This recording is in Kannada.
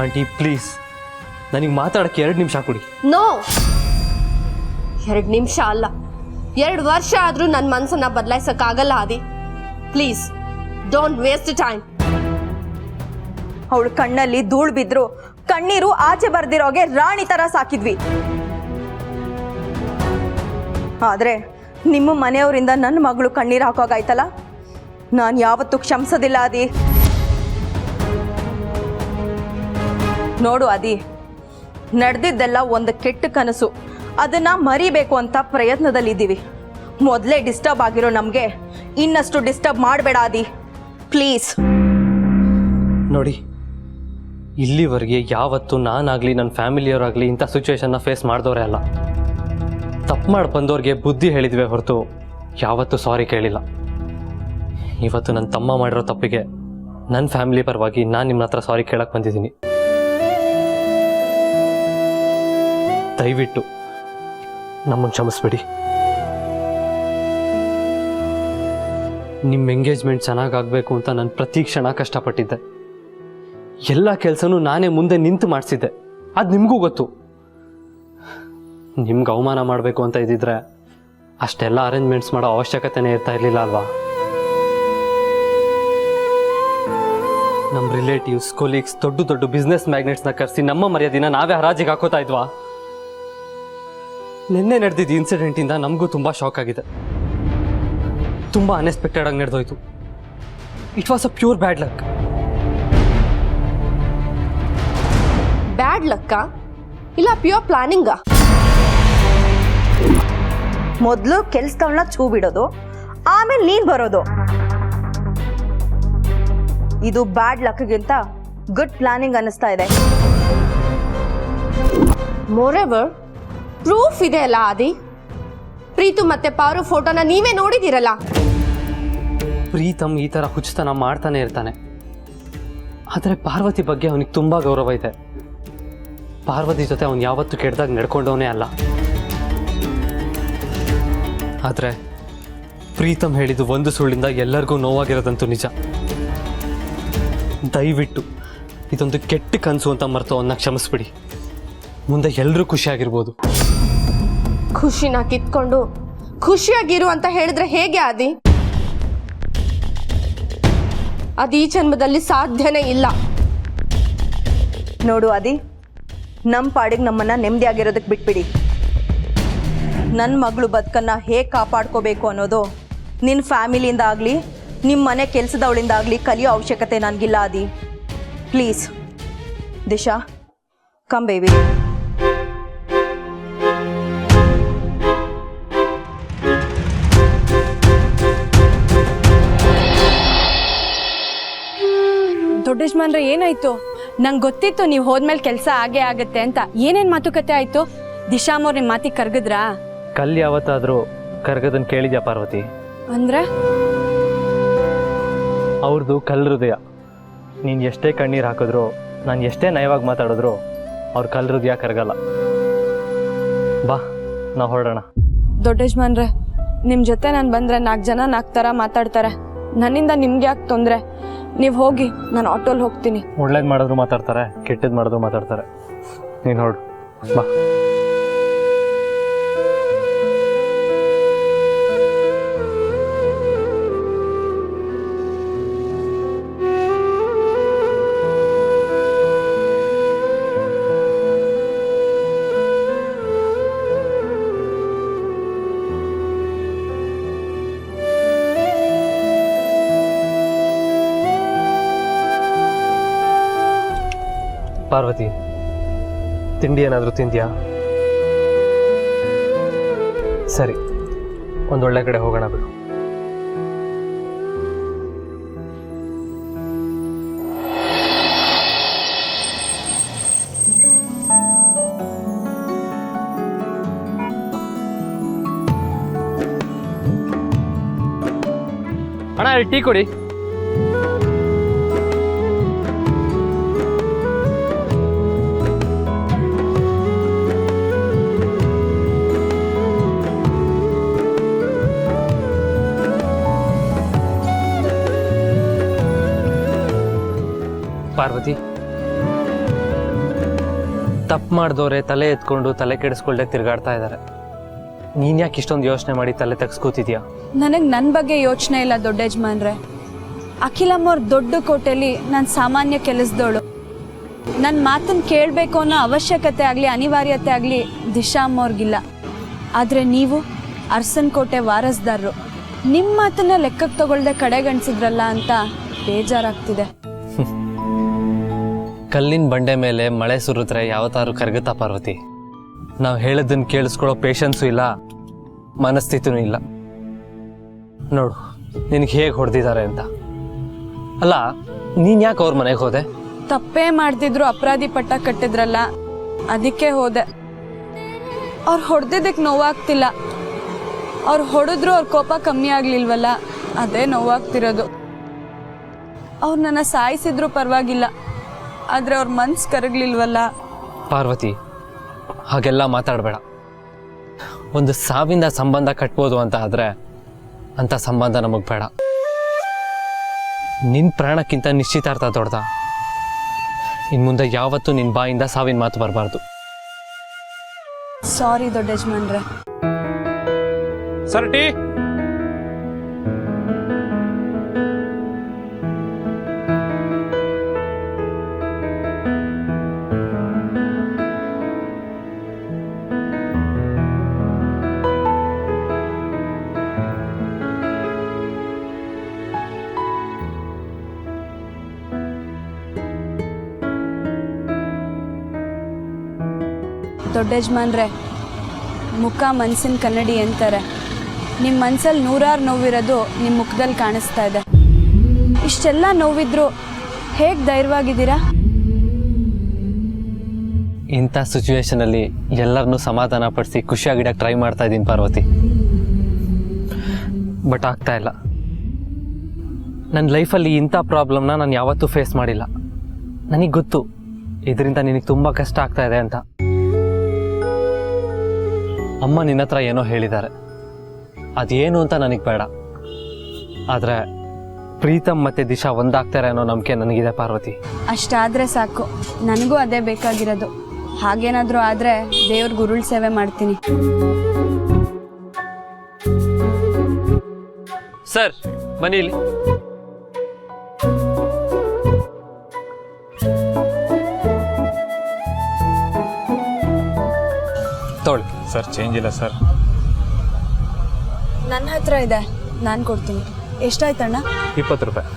ಆಂಟಿ ಪ್ಲೀಸ್ ನನಗೆ ಮಾತಾಡೋಕ್ಕೆ 2 ನಿಮಿಷ ಕೊಡಿ. ನೋ, 2 ನಿಮಿಷ ಅಲ್ಲ, 2 ವರ್ಷ ಆದ್ರೂ ನನ್ನ ಮನಸ್ಸನ್ನ ಬದಲಾಯಿಸಕ್ಕಾಗಲ್ಲ ಆದಿ. Please don't waste time. ಅವಳು ಕಣ್ಣಲ್ಲಿ ಧೂಳು ಬಿದ್ರು ಕಣ್ಣೀರು ಆಚೆ ಬರ್ದಿರೋಗೆ ರಾಣಿ ತರ ಸಾಕಿದ್ವಿ. ಆದ್ರೆ ನಿಮ್ಮ ಮನೆಯವರಿಂದ ನನ್ನ ಮಗಳು ಕಣ್ಣೀರು ಹಾಕೋಗಾಯ್ತಲ್ಲ, ನಾನು ಯಾವತ್ತೂ ಕ್ಷಮಿಸೋದಿಲ್ಲ ಆದಿ. ನೋಡು ಆದಿ, ನಡೆದಿದ್ದೆಲ್ಲ ಒಂದು ಕೆಟ್ಟ ಕನಸು, ಅದನ್ನ ಮರಿಬೇಕು ಅಂತ ಪ್ರಯತ್ನದಲ್ಲಿದ್ದೀವಿ. ಮೊದಲೇ ಡಿಸ್ಟರ್ಬ್ ಆಗಿರೋ ನಮಗೆ ಇನ್ನಷ್ಟು ಡಿಸ್ಟರ್ಬ್ ಮಾಡಬೇಡ ಆದಿ, ಪ್ಲೀಸ್. ನೋಡಿ, ಇಲ್ಲಿವರೆಗೆ ಯಾವತ್ತೂ ನಾನಾಗಲಿ ನನ್ನ ಫ್ಯಾಮಿಲಿಯವರಾಗಲಿ ಇಂಥ ಸಿಚುವೇಶನ್ನ ಫೇಸ್ ಮಾಡಿದವರೇ ಅಲ್ಲ. ತಪ್ಪು ಮಾಡಿ ಬಂದವ್ರಿಗೆ ಬುದ್ಧಿ ಹೇಳಿದ್ವಿ ಹೊರತು ಯಾವತ್ತೂ ಸಾರಿ ಕೇಳಿಲ್ಲ. ಇವತ್ತು ನನ್ನ ತಮ್ಮ ಮಾಡಿರೋ ತಪ್ಪಿಗೆ ನನ್ನ ಫ್ಯಾಮಿಲಿ ಪರವಾಗಿ ನಾನು ನಿಮ್ಮ ಹತ್ರ ಸಾರಿ ಕೇಳಕ್ಕೆ ಬಂದಿದ್ದೀನಿ. ದಯವಿಟ್ಟು ನಮ್ಮನ್ನು ಕ್ಷಮಿಸ್ಬಿಡಿ. ನಿಮ್ಮ ಎಂಗೇಜ್ಮೆಂಟ್ ಚೆನ್ನಾಗಾಗಬೇಕು ಅಂತ ನಾನು ಪ್ರತಿ ಕ್ಷಣ ಕಷ್ಟಪಟ್ಟಿದ್ದೆ. ಎಲ್ಲ ಕೆಲಸನೂ ನಾನೇ ಮುಂದೆ ನಿಂತು ಮಾಡಿಸಿದ್ದೆ. ಅದು ನಿಮಗೂ ಗೊತ್ತು. ನಿಮ್ಗೆ ಅವಮಾನ ಮಾಡಬೇಕು ಅಂತ ಇದ್ದಿದ್ರೆ ಅಷ್ಟೆಲ್ಲ ಅರೇಂಜ್ಮೆಂಟ್ಸ್ ಮಾಡೋ ಅವಶ್ಯಕತೆನೇ ಇರ್ತಾ ಇರಲಿಲ್ಲ ಅಲ್ವಾ? ನಮ್ಮ ರಿಲೇಟಿವ್ಸ್, ಕೊಲೀಗ್ಸ್, ದೊಡ್ಡ ದೊಡ್ಡ ಬಿಸ್ನೆಸ್ ಮ್ಯಾಗ್ನೆಟ್ಸ್ನ ಕರೆಸಿ ನಮ್ಮ ಮರ್ಯಾದಿನ ನಾವೇ ಹರಾಜಿಗೆ ಹಾಕೋತಾ ಇದ್ವಾ? ನಿನ್ನೆ ನಡೆದಿದ್ದ ಇನ್ಸಿಡೆಂಟಿಂದ ನಮಗೂ ತುಂಬ ಶಾಕ್ ಆಗಿದೆ. ತುಂಬ ಅನ್ಎಕ್ಸ್ಪೆಕ್ಟೆಡ್ ಆಗಿ ನಡೆದೋಯ್ತು. It was a pure bad luck. Bad ಲಕ್ಕ ಇಲ್ಲ ಪ್ಯೂರ್ ಪ್ಲಾನಿಂಗ? ಮೊದಲು ಕೆಲ್ಸಗಳನ್ನ ಛೂ ಬಿಡೋದು, ಆಮೇಲೆ ನೀನ್ ಬರೋದು. ಇದು ಬ್ಯಾಡ್ ಲಕ್ಗಿಂತ ಗುಡ್ ಪ್ಲಾನಿಂಗ್ ಅನ್ನಿಸ್ತಾ ಇದೆ. ಮೋರೆವರ್ ಪ್ರೂಫ್ ಇದೆ ಅಲ್ಲ ಆದಿ. ಪ್ರೀತು ಮತ್ತೆ ಪಾರು ಫೋಟೋನ ನೀವೇ ನೋಡಿದಿರಲ್ಲ. ಪ್ರೀತಮ್ ಈ ಥರ ಹುಚ್ಚತನ ಮಾಡ್ತಾನೆ ಇರ್ತಾನೆ. ಆದರೆ ಪಾರ್ವತಿ ಬಗ್ಗೆ ಅವನಿಗೆ ತುಂಬ ಗೌರವ ಇದೆ. ಪಾರ್ವತಿ ಜೊತೆ ಅವನು ಯಾವತ್ತೂ ಕೆಟ್ಟದಾಗ ನಡ್ಕೊಂಡವನೇ ಅಲ್ಲ. ಆದರೆ ಪ್ರೀತಮ್ ಹೇಳಿದ್ದು ಒಂದು ಸುಳ್ಳಿಂದ ಎಲ್ಲರಿಗೂ ನೋವಾಗಿರೋದಂತೂ ನಿಜ. ದಯವಿಟ್ಟು ಇದೊಂದು ಕೆಟ್ಟ ಕನಸು ಅಂತ ಮರೆತು ಅವನ್ನ ಕ್ಷಮಿಸ್ಬಿಡಿ. ಮುಂದೆ ಎಲ್ಲರೂ ಖುಷಿಯಾಗಿರ್ಬೋದು. ಖುಷಿನ ಕಿತ್ಕೊಂಡು ಖುಷಿಯಾಗಿರು ಅಂತ ಹೇಳಿದ್ರೆ ಹೇಗೆ ಆದಿ? ಅದು ಈ ಜನ್ಮದಲ್ಲಿ ಸಾಧ್ಯನೇ ಇಲ್ಲ. ನೋಡು ಆದಿ, ನಮ್ಮ ಪಾಡಿಗೆ ನಮ್ಮನ್ನ ನೆಮ್ಮದಿಯಾಗಿರೋದಕ್ಕೆ ಬಿಟ್ಬಿಡಿ. ನನ್ನ ಮಗಳು ಬದುಕನ್ನ ಹೇಗೆ ಕಾಪಾಡ್ಕೋಬೇಕು ಅನ್ನೋದು ನಿನ್ನ ಫ್ಯಾಮಿಲಿಯಿಂದ ಆಗಲಿ ನಿಮ್ಮ ಮನೆ ಕೆಲಸದವಳಿಂದ ಆಗಲಿ ಕಲಿಯೋ ಅವಶ್ಯಕತೆ ನನಗಿಲ್ಲ ಆದಿ. Please Disha, come baby. ದೊಡ್ಡ ಯಜಮಾನ್ರೆ ಏನಾಯ್ತು? ನಂಗೆ ಗೊತ್ತಿತ್ತು ನೀವು ಹೋದ್ಮೇಲೆ ಕೆಲಸ ಆಗೇ ಆಗುತ್ತೆ ಅಂತ. ಏನೇನು ಮಾತುಕತೆ ಆಯ್ತು? ದಿಶಾಮೋರ್ ನಿಮ್ಮ ಮಾತಿಗೆ ಕರ್ಗದ್ರಾ? ಕಲ್ ಯಾವತ್ತಾದರೂ ಕರ್ಗದನ್ನು ಕೇಳಿದ್ಯಾ ಪಾರ್ವತಿ? ಅಂದ್ರೆ ಅವ್ರದ್ದು ಕಲ್ ಹೃದಯ. ನೀನು ಎಷ್ಟೇ ಕಣ್ಣೀರು ಹಾಕಿದ್ರು, ನಾನು ಎಷ್ಟೇ ನಯವಾಗಿ ಮಾತಾಡಿದ್ರು ಅವ್ರ ಕಲ್ ಹೃದಯ ಕರಗಲ್ಲ. ಬಾ, ನಾವು ಹೊರಡೋಣ. ದೊಡ್ಡ ಯಜಮಾನ್ರೆ, ನಿಮ್ಮ ಜೊತೆ ನಾನು ಬಂದರೆ 4 ಜನ 4 ಥರ ಮಾತಾಡ್ತಾರೆ. ನನ್ನಿಂದ ನಿಮ್ಗೆ ಯಾಕೆ ತೊಂದರೆ? ನೀವು ಹೋಗಿ, ನಾನು ಆಟೋಲ್ಲಿ ಹೋಗ್ತೀನಿ. ಒಳ್ಳೇದು ಮಾಡಿದ್ರು ಮಾತಾಡ್ತಾರೆ, ಕೆಟ್ಟದ್ದು ಮಾಡಿದ್ರು ಮಾತಾಡ್ತಾರೆ. ನೀನು ಹೊರಡು, ಬಾ. ಪಾರ್ವತಿ, ತಿಂಡಿ ಏನಾದರೂ ತಿಂದ್ಯಾ? ಸರಿ, ಒಂದೊಳ್ಳೆ ಕಡೆ ಹೋಗೋಣ ಬಿಡು. ಅಣ್ಣ, ಟೀ ಕೊಡಿ. ಪಾರ್ವತಿ, ತಪ್ಪು ಮಾಡಿದವ್ರೆ ತಲೆ ಎತ್ಕೊಂಡು ತಲೆ ಕೆಡಿಸ್ಕೊಳ್ದೆ ತಿರುಗಾಡ್ತಾ ಇದ್ದಾರೆ. ನೀನು ಯಾಕೆ ಇಷ್ಟೊಂದು ಯೋಚನೆ ಮಾಡಿ ತಲೆ ತೆಗೆಸ್ಕೋತಿದ್ಯಾ? ನನಗೆ ನನ್ನ ಬಗ್ಗೆ ಯೋಚನೆ ಇಲ್ಲ ದೊಡ್ಡ ಯಜಮಾನ್ರೆ. ಅಖಿಲಮ್ಮವ್ರ ದೊಡ್ಡ ಕೋಟೆಯಲ್ಲಿ ನಾನು ಸಾಮಾನ್ಯ ಕೆಲಸದವಳು. ನನ್ನ ಮಾತನ್ನು ಕೇಳಬೇಕು ಅನ್ನೋ ಅವಶ್ಯಕತೆ ಆಗಲಿ ಅನಿವಾರ್ಯತೆ ಆಗಲಿ ದಿಶಾ ಅಮ್ಮವ್ರಿಗಿಲ್ಲ. ಆದರೆ ನೀವು ಅರಸನ್ ಕೋಟೆ ವಾರಸ್ದಾರರು, ನಿಮ್ಮ ಮಾತನ್ನ ಲೆಕ್ಕಕ್ಕೆ ತಗೊಳ್ದೆ ಕಡೆಗಣಿಸಿದ್ರಲ್ಲ ಅಂತ ಬೇಜಾರಾಗ್ತಿದೆ. ಕಲ್ಲಿನ ಬಂಡೆ ಮೇಲೆ ಮಳೆ ಸುರಿದ್ರೆ ಯಾವತ್ತಾರು ಕರಗುತ್ತಾ ಪಾರ್ವತಿ? ನಾವು ಹೇಳೋದನ್ನು ಕೇಳಿಸ್ಕೊಳ್ಳೋ ಪೇಷನ್ಸು ಇಲ್ಲ, ಮನಸ್ಥಿತಿನೂ ಇಲ್ಲ. ನೋಡು ನಿನಗೆ ಹೇಗೆ ಹೊಡೆದಿದ್ದಾರೆ ಅಂತ. ಅಲ್ಲ, ನೀನು ಯಾಕೆ ಅವ್ರ ಮನೆಗೆ ಹೋದೆ? ತಪ್ಪೇ ಮಾಡ್ತಿದ್ರು ಅಪರಾಧಿ ಪಟ್ಟ ಕಟ್ಟಿದ್ರಲ್ಲ, ಅದಕ್ಕೆ ಹೋದೆ. ಅವ್ರು ಹೊಡೆದಿದ್ದಕ್ಕೆ ನೋವಾಗ್ತಿಲ್ಲ, ಅವ್ರು ಹೊಡೆದ್ರು ಅವ್ರ ಕೋಪ ಕಮ್ಮಿ ಆಗ್ಲಿಲ್ವಲ್ಲ, ಅದೇ ನೋವಾಗ್ತಿರೋದು. ಅವ್ರು ನನ್ನ ಸಾಯಿಸಿದ್ರು ಪರವಾಗಿಲ್ಲ, ಆದರೆ ಅವ್ರ ಮನ್ಸು ಕರಗ್ಲಿಲ್ವಲ್ಲ. ಪಾರ್ವತಿ, ಹಾಗೆಲ್ಲ ಮಾತಾಡಬೇಡ. ಒಂದು ಸಾವಿಂದ ಸಂಬಂಧ ಕಟ್ಬೋದು ಅಂತ ಆದರೆ ಅಂಥ ಸಂಬಂಧ ನಮಗೆ ಬೇಡ. ನಿನ್ನ ಪ್ರಾಣಕ್ಕಿಂತ ನಿಶ್ಚಿತಾರ್ಥ ದೊಡ್ಡದ. ಇನ್ನು ಮುಂದೆ ಯಾವತ್ತೂ ನಿನ್ನ ಬಾಯಿಂದ ಸಾವಿನ ಮಾತು ಬರಬಾರ್ದು. ಸಾರಿ ದೊಡ್ಡ ಯಜಮಾನ್ರೆ. Sir tea. ದೊಡ್ಡ ಯಜಮಾನ್ರೆ, ಮುಖ ಮನ್ಸಿನ ಕನ್ನಡಿ ಅಂತಾರೆ. ನಿಮ್ಮ ಮನ್ಸಲ್ಲಿ ನೂರಾರು ನೋವಿರೋದು ನಿಮ್ಮ ಮುಖದಲ್ಲಿ ಕಾಣಿಸ್ತಾ ಇದೆ. ಇಷ್ಟೆಲ್ಲ ನೋವಿದ್ರು ಹೇಗೆ ಧೈರ್ಯವಾಗಿದ್ದೀರಾ? ಇಂಥ ಸಿಚುವೇಶನಲ್ಲಿ ಎಲ್ಲರನ್ನೂ ಸಮಾಧಾನ ಪಡಿಸಿ ಖುಷಿಯಾಗಿಡಕ್ಕೆ ಟ್ರೈ ಮಾಡ್ತಾ ಇದ್ದೀನಿ ಪಾರ್ವತಿ. ಬಟ್ ಆಗ್ತಾ ಇಲ್ಲ. ನನ್ನ ಲೈಫಲ್ಲಿ ಇಂಥ ಪ್ರಾಬ್ಲಮ್ನ ನಾನು ಯಾವತ್ತೂ ಫೇಸ್ ಮಾಡಿಲ್ಲ. ನನಗೆ ಗೊತ್ತು ಇದರಿಂದ ನಿನಗೆ ತುಂಬ ಕಷ್ಟ ಆಗ್ತಾ ಇದೆ ಅಂತ. ಅಮ್ಮ ನಿನ್ನ ಹತ್ರ ಏನೋ ಹೇಳಿದ್ದಾರೆ, ಅದೇನು ಅಂತ ನನಗೆ ಬೇಡ. ಆದರೆ ಪ್ರೀತಮ್ ಮತ್ತು ದಿಶಾ ಒಂದಾಗ್ತಾರೆ ಅನ್ನೋ ನಂಬಿಕೆ ನನಗಿದೆ ಪಾರ್ವತಿ. ಅಷ್ಟಾದರೆ ಸಾಕು, ನನಗೂ ಅದೇ ಬೇಕಾಗಿರೋದು. ಹಾಗೇನಾದರೂ ಆದರೆ ದೇವ್ರ ಗುರುಳ್ ಸೇವೆ ಮಾಡ್ತೀನಿ. ಸರ್ ಬನ್ನಿ ಇಲ್ಲಿ. ತೊಗೊಳ್ಳಿ. ಸರ್ ಚೇಂಜ್ ಇಲ್ಲ ಸರ್. ನನ್ನ ಹತ್ರ ಇದೆ, ನಾನು ಕೊಡ್ತೀನಿ. ಎಷ್ಟಾಯ್ತಣ್ಣ? 20 ರೂಪಾಯಿ.